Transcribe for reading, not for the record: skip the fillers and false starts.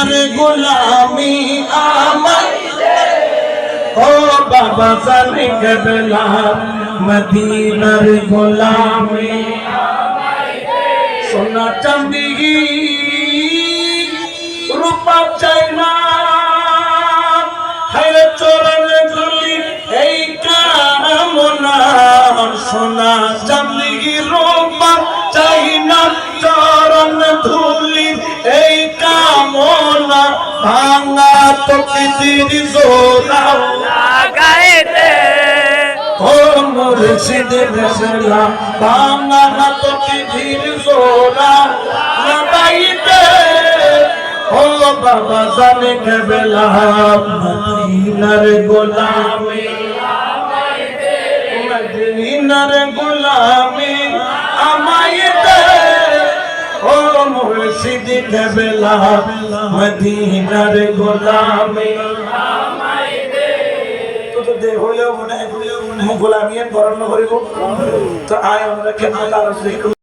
মদিনার গোলামি আমায় ও বাবা জানে কেবলা মদিনার গোলামি সোনা চাঁদি রূপা চাই না হায় চরণ ধুলি এই কামনা সোনা চাঁদি রূপা চাই না চরণ ধুলি এই কামনা ভাঙা তকদীর জোড়া লাগাইতে ও মুর্শিদ রসলা ভাঙা তকদীর জোড়া লাগাইতে ও বাবা জানে কেবলা মদিনার গোলামি মদিনার গোলামি আমায় দে ও মুর্শিদ কেবলা মদিনার গোলামি আমায় দে তো দে হইলো মনে গোলামি বরণ করিব তো আয় আমরা কেন তার